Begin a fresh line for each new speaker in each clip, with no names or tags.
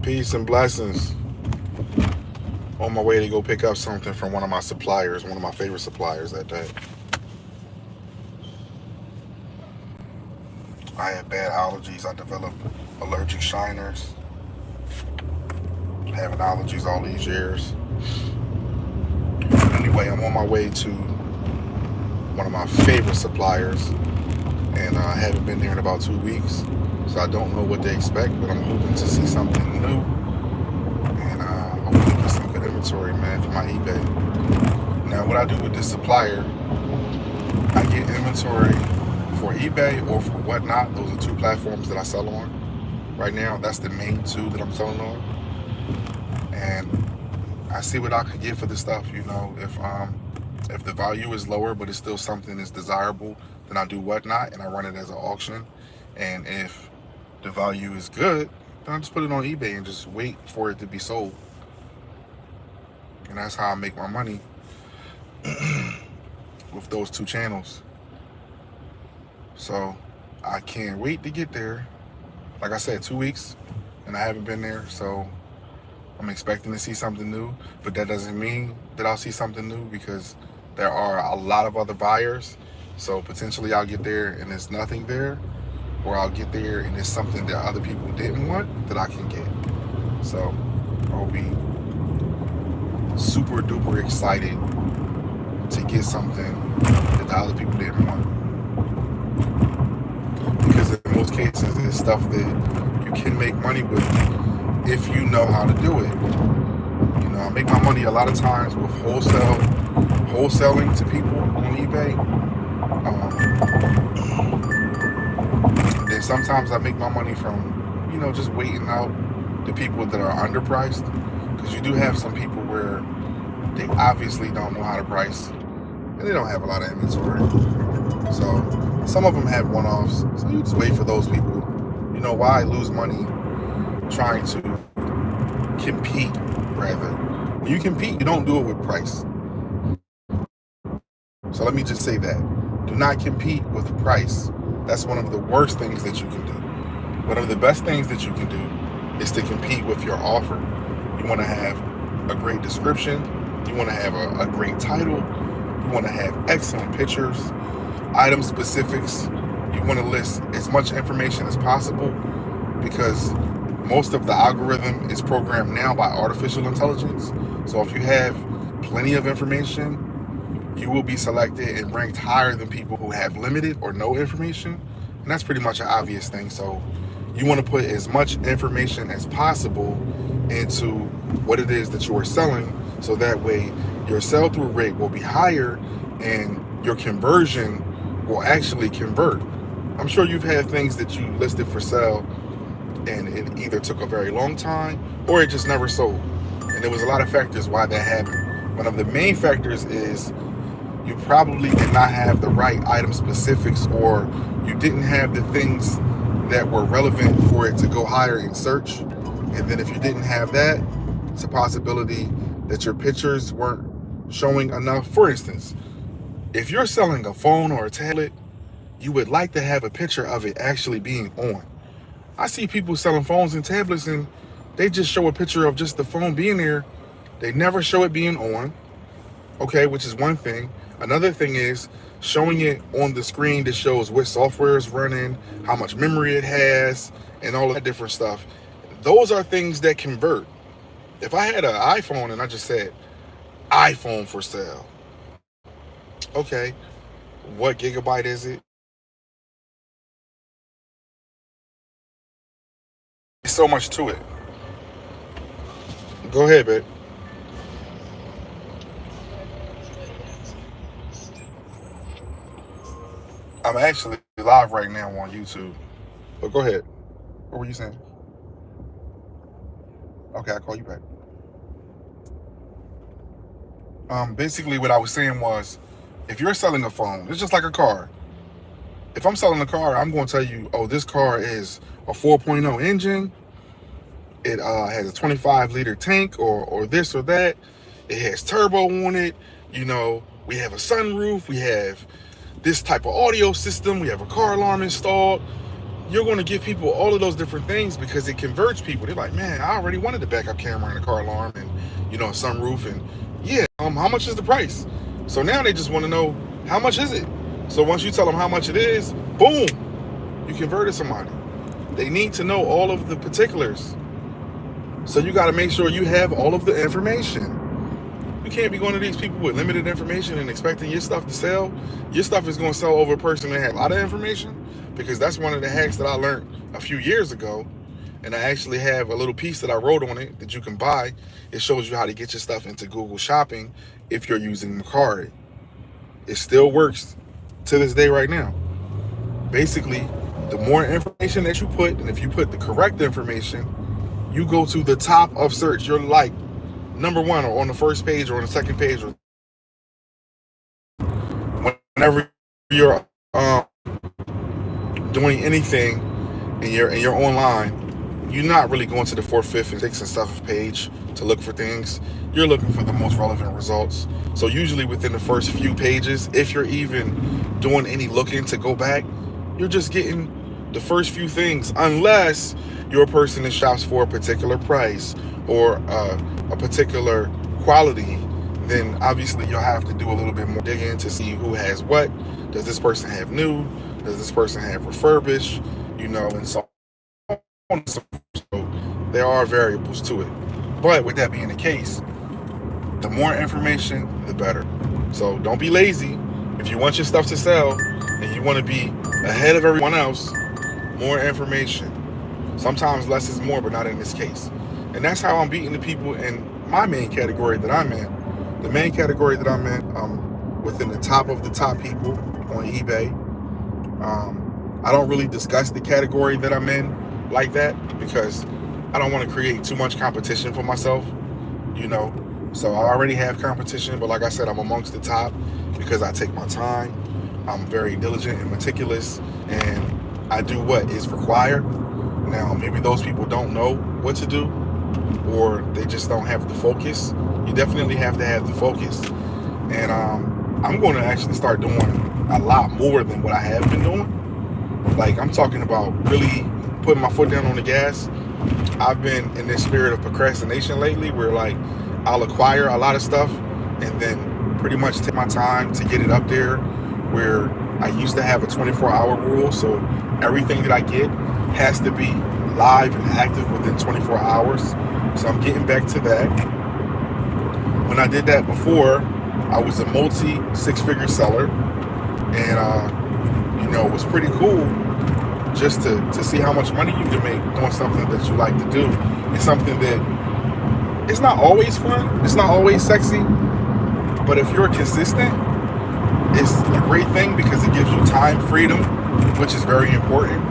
Peace and blessings. On my way to go pick up something from one of my suppliers, one of my favorite suppliers that day. I had bad allergies. I developed allergic shiners. Having allergies all these years. Anyway, I'm on my way to one of my favorite suppliers, and I haven't been there in about 2 weeks, so I don't know what to expect, but I'm hoping to see something new, and hopefully get some good inventory, man, for my eBay. Now, what I do with this supplier, I get inventory for eBay or for Whatnot. Those are two platforms that I sell on right now. That's the main two that I'm selling on, and I see what I can get for the stuff. If the value is lower, but it's still something that's desirable, then I do Whatnot and I run it as an auction. And if the value is good, then I just put it on eBay and just wait for it to be sold. And that's how I make my money with those two channels. So I can't wait to get there. Like I said, 2 weeks, and I haven't been there, so I'm expecting to see something new. But that doesn't mean that I'll see something new, because there are a lot of other buyers. So potentially I'll get there and there's nothing there, or I'll get there and there's something that other people didn't want that I can get. So I'll be super duper excited to get something that the other people didn't want. Because in most cases, it's stuff that you can make money with if you know how to do it. I make my money a lot of times with wholesaling to people on eBay. Then sometimes I make my money from, just waiting out the people that are underpriced. Because you do have some people where they obviously don't know how to price, and they don't have a lot of inventory. So some of them have one-offs. So you just wait for those people. Why lose money trying to compete, rather? When you compete, you don't do it with price. So let me just say that. Do not compete with price. That's one of the worst things that you can do. One of the best things that you can do is to compete with your offer. You want to have a great description. You want to have a great title. You want to have excellent pictures, item specifics. You want to list as much information as possible, because most of the algorithm is programmed now by artificial intelligence. So if you have plenty of information, you will be selected and ranked higher than people who have limited or no information. And that's pretty much an obvious thing. So you want to put as much information as possible into what it is that you are selling, so that way your sell-through rate will be higher and your conversion will actually convert. I'm sure you've had things that you listed for sale and it either took a very long time or it just never sold. And there was a lot of factors why that happened. One of the main factors is you probably did not have the right item specifics, or you didn't have the things that were relevant for it to go higher in search. And then if you didn't have that, it's a possibility that your pictures weren't showing enough. For instance, if you're selling a phone or a tablet, you would like to have a picture of it actually being on. I see people selling phones and tablets and they just show a picture of just the phone being there. They never show it being on. Okay, which is one thing. Another thing is showing it on the screen that shows what software is running, how much memory it has, and all of that different stuff. Those are things that convert. If I had an iPhone and I just said, iPhone for sale. Okay, what gigabyte is it? There's so much to it. Go ahead, babe. I'm actually live right now on YouTube. But go ahead. What were you saying? Okay, I'll call you back. Basically what I was saying was, if you're selling a phone, it's just like a car. If I'm selling a car, I'm going to tell you, oh, this car is a 4.0 engine. It has a 25-liter tank, or this or that. It has turbo on it. We have a sunroof. We have this type of audio system. We have a car alarm installed. you're going to give people all of those different things because it converts people. They're like, man, I already wanted the backup camera and a car alarm and, a sunroof, and yeah, how much is the price? So now they just want to know, how much is it? So once you tell them how much it is, boom, you converted somebody. They need to know all of the particulars. So you got to make sure you have all of the information. You can't be going to these people with limited information and expecting your stuff to sell. Your stuff is going to sell over a person that has a lot of information, because that's one of the hacks that I learned a few years ago. And I actually have a little piece that I wrote on it that you can buy. It shows you how to get your stuff into Google Shopping if you're using Mercari. It still works to this day right now. Basically, the more information that you put, and if you put the correct information, you go to the top of search. You're like number one, or on the first page, or on the second page, or whenever you're doing anything and you're online. You're not really going to the 4th, 5th, and 6th and 7th page to look for things. You're looking for the most relevant results. So usually within the first few pages, if you're even doing any looking to go back, you're just getting the first few things, unless you're a person that shops for a particular price or a particular quality. Then obviously you'll have to do a little bit more digging to see who has what. Does this person have new? Does this person have refurbished? And so on. So there are variables to it. But with that being the case, the more information, the better. So don't be lazy. If you want your stuff to sell and you want to be ahead of everyone else, more information. Sometimes less is more, but not in this case. And that's how I'm beating the people in my main category that I'm in. The main category that I'm in, within the top of the top people on eBay. I don't really discuss the category that I'm in like that, because I don't want to create too much competition for myself, so I already have competition, but like I said, I'm amongst the top because I take my time. I'm very diligent and meticulous, and I do what is required. Now, maybe those people don't know what to do, or they just don't have the focus. You definitely have to have the focus, and I'm going to actually start doing a lot more than what I have been doing. Like, I'm talking about really putting my foot down on the gas. I've been in this spirit of procrastination lately, where like I'll acquire a lot of stuff and then pretty much take my time to get it up there, where I used to have a 24-hour rule. So everything that I get has to be live and active within 24 hours. So I'm getting back to that. When I did that before, I was a multi 6-figure seller, and it was pretty cool just to see how much money you can make doing something that you like to do. It's something that it's not always fun, it's not always sexy, but if you're consistent, it's a great thing because it gives you time freedom, which is very important.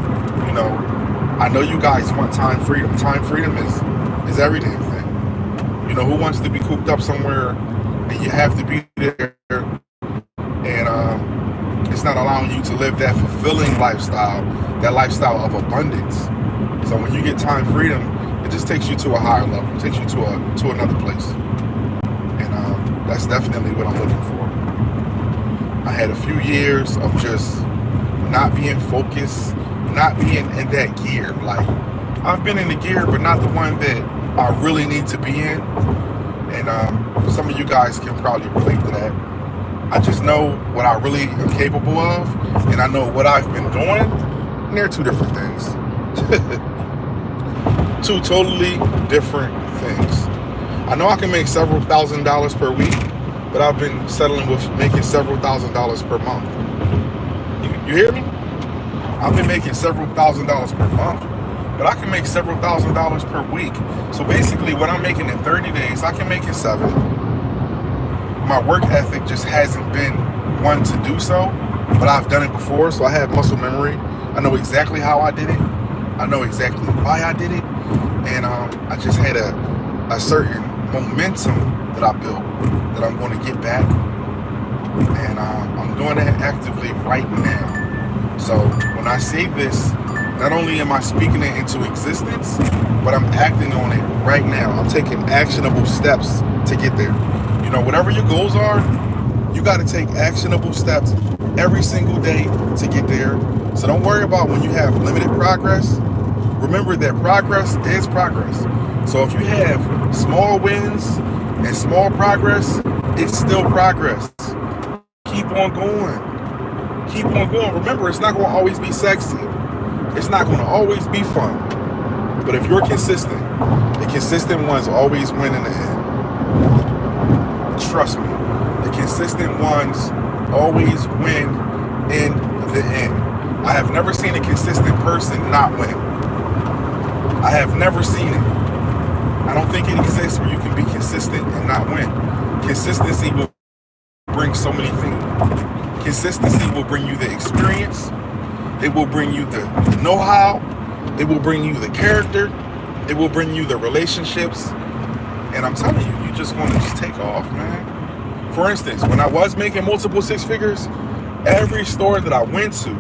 I know you guys want time freedom. Time freedom is every damn thing. Who wants to be cooped up somewhere and you have to be there, and it's not allowing you to live that fulfilling lifestyle, that lifestyle of abundance. So when you get time freedom, it just takes you to a higher level. It takes you to another place. And that's definitely what I'm looking for. I had a few years of just not being focused, not being in that gear. Like, I've been in the gear, but not the one that I really need to be in. And some of you guys can probably relate to that. I just know what I really am capable of, and I know what I've been doing, and they're two different things. Two totally different things. I know I can make several $1,000s per week, but I've been settling with making several $1,000s per month. You hear me? I've been making several $1,000s per month, but I can make several $1,000s per week. So basically what I'm making in 30 days, I can make in 7. My work ethic just hasn't been one to do so, but I've done it before, so I have muscle memory. I know exactly how I did it. I know exactly why I did it. And I just had a certain momentum that I built that I'm going to get back. And I'm doing that actively right now. So when I say this, not only am I speaking it into existence, but I'm acting on it right now. I'm taking actionable steps to get there. Whatever your goals are, you got to take actionable steps every single day to get there. So don't worry about when you have limited progress. Remember that progress is progress. So if you have small wins and small progress, it's still progress. Keep on going. Keep on going. Remember, it's not going to always be sexy. It's not going to always be fun. But if you're consistent, the consistent ones always win in the end. Trust me, the consistent ones always win in the end. I have never seen a consistent person not win. I have never seen it. I don't think it exists where you can be consistent and not win. Consistency will bring so many things. Consistency will bring you the experience. It will bring you the know-how. It will bring you the character. It will bring you the relationships. And I'm telling you, you just want to just take off, man. For instance, when I was making multiple six figures, every store that I went to,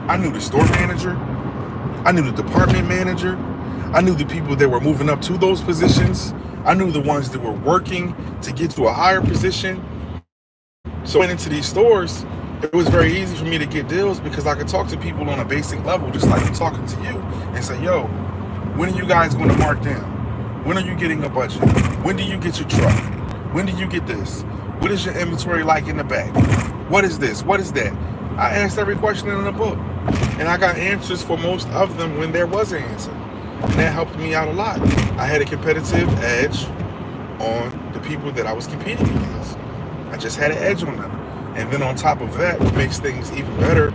I knew the store manager. I knew the department manager. I knew the people that were moving up to those positions. I knew the ones that were working to get to a higher position. So I went into these stores, it was very easy for me to get deals because I could talk to people on a basic level, just like I'm talking to you, and say, yo, when are you guys going to mark down? When are you getting a budget? When do you get your truck? When do you get this? What is your inventory like in the back? What is this? What is that? I asked every question in the book, and I got answers for most of them when there was an answer. And that helped me out a lot. I had a competitive edge on the people that I was competing against. I just had an edge on them. And then on top of that, what makes things even better,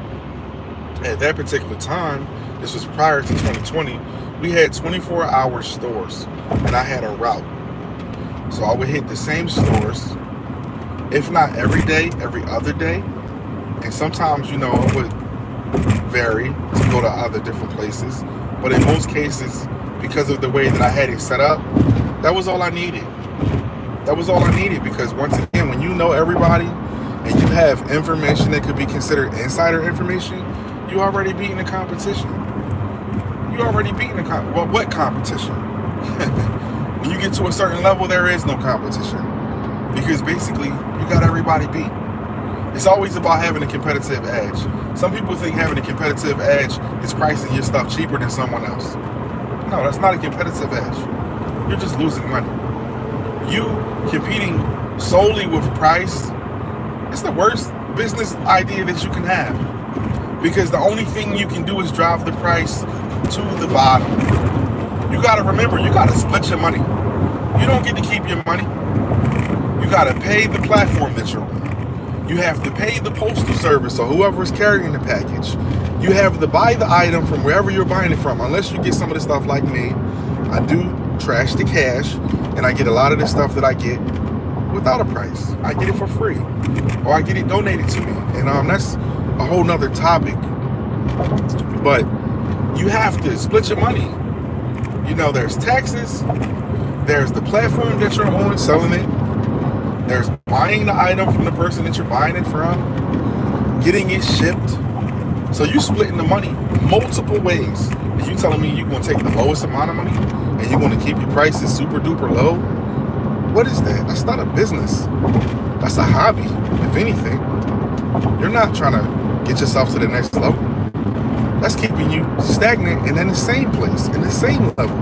at that particular time, this was prior to 2020, we had 24-hour stores, and I had a route. So I would hit the same stores, if not every day, every other day. And sometimes, it would vary to go to other different places. But in most cases, because of the way that I had it set up, that was all I needed. That was all I needed, because once again, when you know everybody and you have information that could be considered insider information, you already beating the competition. You already beating the competition. Well, what competition? When you get to a certain level, there is no competition, because basically you got everybody beat. It's always about having a competitive edge. Some people think having a competitive edge is pricing your stuff cheaper than someone else. No, that's not a competitive edge. You're just losing money. You competing solely with price, it's the worst business idea that you can have, because the only thing you can do is drive the price to the bottom. You got to remember, you got to split your money. You don't get to keep your money. You got to pay the platform that you're on. You have to pay the postal service or whoever is carrying the package. You have to buy the item from wherever you're buying it from, unless you get some of the stuff like me. I do trash the cash, and I get a lot of the stuff that I get without a price. I get it for free, or I get it donated to me, and that's a whole nother topic. But you have to split your money. There's taxes, there's the platform that you're on selling it, there's buying the item from the person that you're buying it from, getting it shipped. So you splitting the money multiple ways. And you telling me you're going to take the lowest amount of money and you're going to keep your prices super duper low? What is that? That's not a business. That's a hobby, if anything. You're not trying to get yourself to the next level. That's keeping you stagnant and in the same place, in the same level.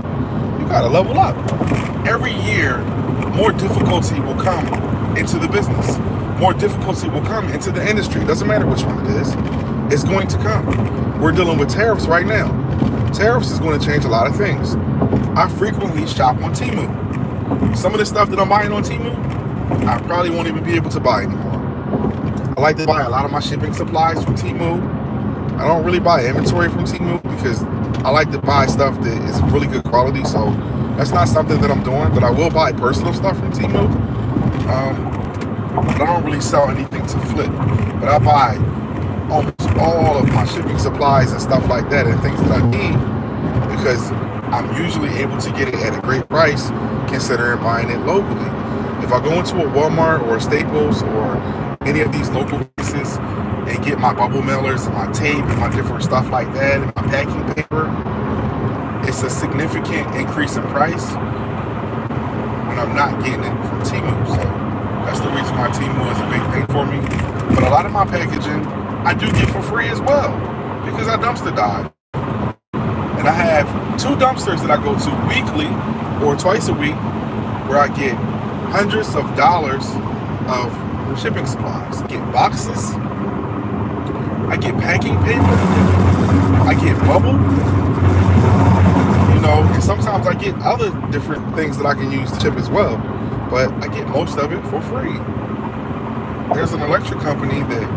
You got to level up. Every year, more difficulty will come into the business. More difficulty will come into the industry. It doesn't matter which one it is. It's going to come. We're dealing with tariffs right now. Tariffs is going to change a lot of things. I frequently shop on Temu. Some of the stuff that I'm buying on Temu, I probably won't even be able to buy anymore. I like to buy a lot of my shipping supplies from Temu. I don't really buy inventory from Temu because I like to buy stuff that is really good quality. So that's not something that I'm doing, but I will buy personal stuff from Temu. But I don't really sell anything to flip. But I buy almost all of my shipping supplies and stuff like that, and things that I need, because I'm usually able to get it at a great price considering buying it locally. If I go into a Walmart or a Staples or any of these local places and get my bubble mailers and my tape and my different stuff like that and my packing paper, it's a significant increase in price when I'm not getting it from Temu. So that's the reason why Temu is a big thing for me. But a lot of my packaging, I do get for free as well because I dumpster dive. And I have 2 dumpsters that I go to weekly or twice a week where I get hundreds of dollars of shipping supplies. I get boxes, I get packing paper, I get bubble, and sometimes I get other different things that I can use to ship as well, but I get most of it for free. There's an electric company that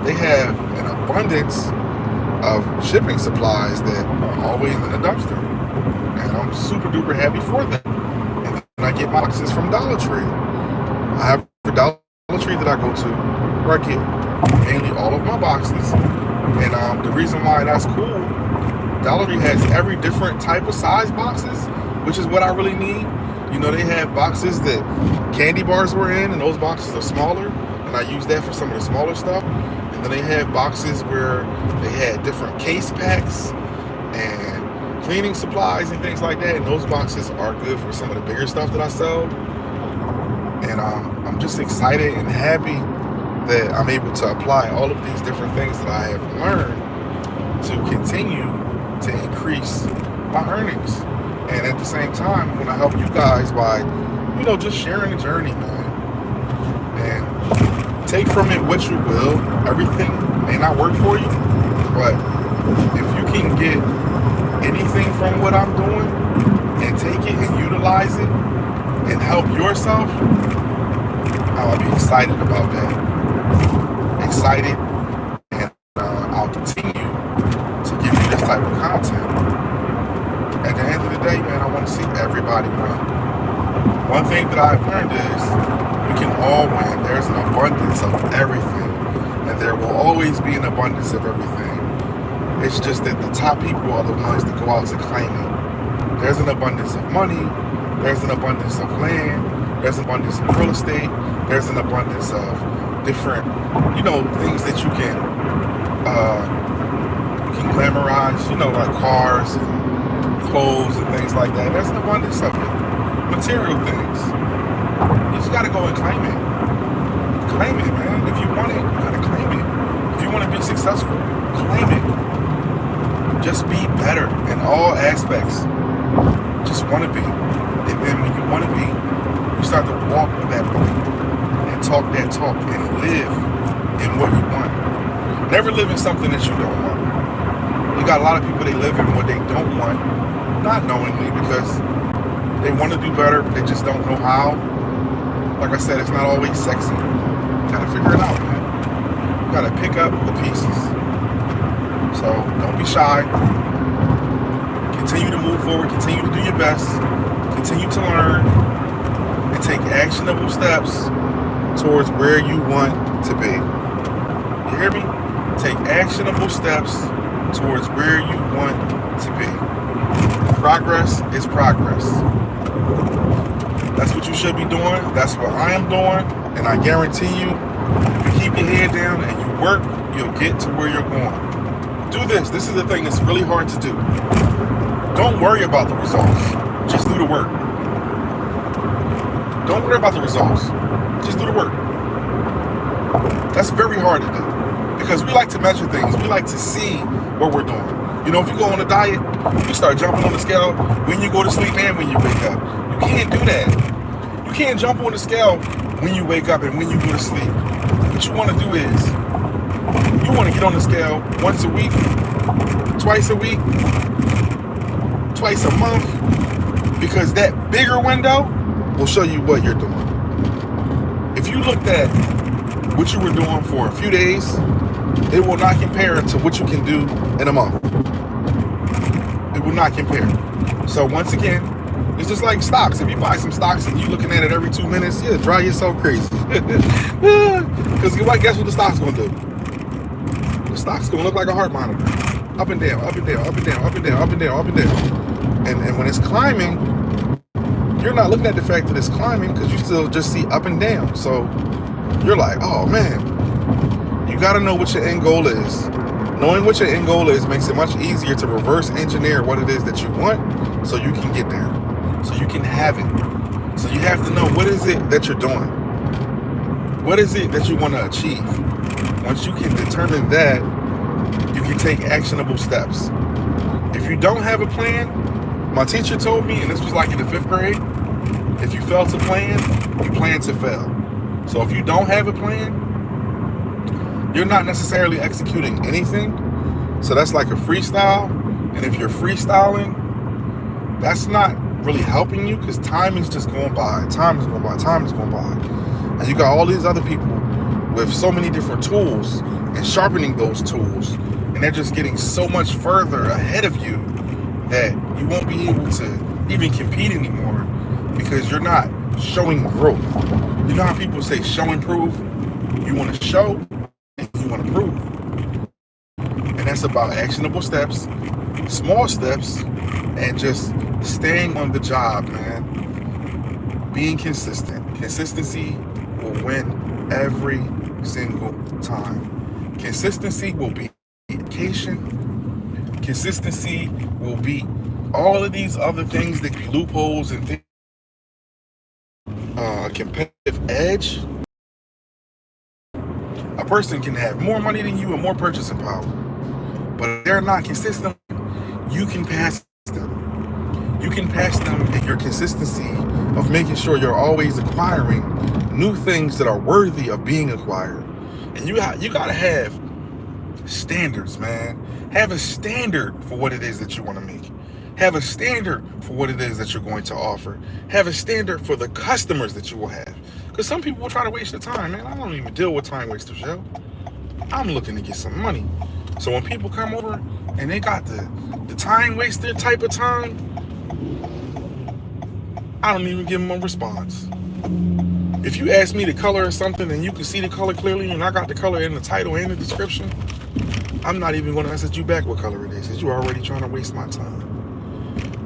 they have an abundance of shipping supplies that are always in a dumpster, and I'm super duper happy for them. And then I get boxes from Dollar Tree. I have a Dollar Tree that I go to where I get mainly all of my boxes, and the reason why that's cool, Dollar Tree has every different type of size boxes, which is what I really need. They have boxes that candy bars were in, and those boxes are smaller, and I use that for some of the smaller stuff. And then they have boxes where they had different case packs and cleaning supplies and things like that, and those boxes are good for some of the bigger stuff that I sell. And I'm just excited and happy that I'm able to apply all of these different things that I have learned to continue to increase my earnings. And at the same time, I'm gonna help you guys by, just sharing the journey, man. And take from it what you will. Everything may not work for you, but if you can get anything from what I'm doing and take it and utilize it and help yourself, I'll be excited about that. Excited, and I'll continue to give you this type of content. At the end of the day, man, I want to see everybody win. One thing that I've learned is we can all win. There's an abundance of everything, and there will always be an abundance of everything. It's just that the top people are the ones that go out to claim it. There's an abundance of money, there's an abundance of land, there's an abundance of real estate, there's an abundance of different, things that you can glamorize, like cars and clothes and things like that. There's an abundance of it. Material things. You just gotta go and claim it. Claim it, man. If you want it, you gotta claim it. If you want to be successful, claim it. Just be better in all aspects. Just want to be. And then when you want to be, you start to walk that walk and talk that talk and live in what you want. Never live in something that you don't want. You got a lot of people, they live in what they don't want, not knowingly, because they want to do better, but they just don't know how. Like I said, it's not always sexy. You gotta figure it out, man. You gotta pick up the pieces. So don't be shy. Continue to move forward. Continue to do your best. Continue to learn and take actionable steps towards where you want to be. You hear me? Take actionable steps towards where you want to be. Progress is progress. That's what you should be doing. That's what I am doing. And I guarantee you, if you keep your head down and you work, you'll get to where you're going. Do this. This is the thing that's really hard to do. Don't worry about the results. Just do the work. Don't worry about the results. Just do the work. That's very hard to do because we like to measure things. We like to see what we're doing. If you go on a diet, you start jumping on the scale when you go to sleep and when you wake up. You can't do that. You can't jump on the scale when you wake up and when you go to sleep. What you want to do is, you want to get on the scale once a week, twice a week, twice a month, because that bigger window will show you what you're doing. If you looked at what you were doing for a few days, it will not compare to what you can do in a month. It will not compare. So once again, it's just like stocks. If you buy some stocks and you're looking at it every 2 minutes, yeah, drive yourself crazy. Because guess what the stock's going to do? The stock's going to look like a heart monitor. Up and down, up and down, up and down, up and down, up and down, up and down. And when it's climbing, you're not looking at the fact that it's climbing because you still just see up and down. So you're like, oh man, you got to know what your end goal is. Knowing what your end goal is makes it much easier to reverse engineer what it is that you want so you can get there, so you can have it. So you have to know what is it that you're doing. What is it that you want to achieve? Once you can determine that, you can take actionable steps. If you don't have a plan, my teacher told me, and this was like in the 5th grade, if you fail to plan, you plan to fail. So if you don't have a plan, you're not necessarily executing anything. So that's like a freestyle. And if you're freestyling, that's not really helping you, because time is just going by. Time is going by. Time is going by. And you got all these other people with so many different tools and sharpening those tools. And they're just getting so much further ahead of you that you won't be able to even compete anymore, because you're not showing growth. You know how people say show and prove? You want to show and you want to prove. And that's about actionable steps, small steps, and just staying on the job, man. Being consistent. Consistency will win every single time. Consistency will beat education. Consistency will beat all of these other things, that loopholes and things. A competitive edge. A person can have more money than you and more purchasing power, but if they're not consistent, you can pass them. You can pass them in your consistency of making sure you're always acquiring new things that are worthy of being acquired. And you gotta have standards, man. Have a standard for what it is that you want to make. Have a standard for what it is that you're going to offer. Have a standard for the customers that you will have. Because some people will try to waste their time, man. I don't even deal with time wasters, yo. I'm looking to get some money. So when people come over and they got the time waster type of time, I don't even give them a response. If you ask me the color of something and you can see the color clearly, and I got the color in the title and the description, I'm not even going to message you back what color it is, because you're already trying to waste my time.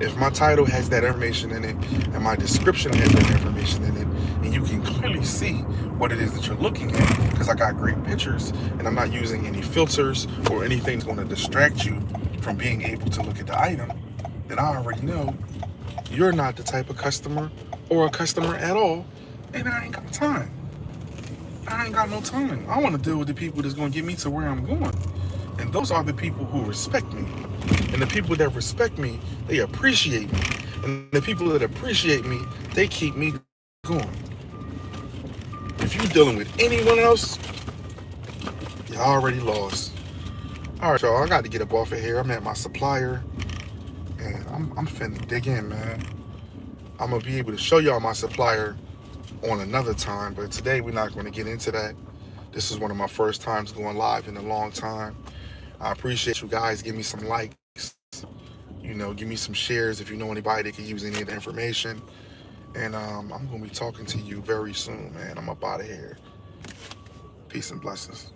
If my title has that information in it and my description has that information in it, and you can clearly see what it is that you're looking at, because I got great pictures and I'm not using any filters or anything that's going to distract you from being able to look at the item, then I already know you're not the type of customer or a customer at all, and I ain't got time. I ain't got no time. I want to deal with the people that's going to get me to where I'm going. And those are the people who respect me. And the people that respect me, they appreciate me. And the people that appreciate me, they keep me going. If you're dealing with anyone else, you already lost. All right, y'all, I got to get up off of here. I'm at my supplier, and I'm finna dig in, man. I'm going to be able to show y'all my supplier on another time, but today we're not going to get into that. This is one of my first times going live in a long time. I appreciate you guys. Give me some likes, give me some shares if you know anybody that could use any of the information. And I'm going to be talking to you very soon, man. I'm up out of here. Peace and blessings.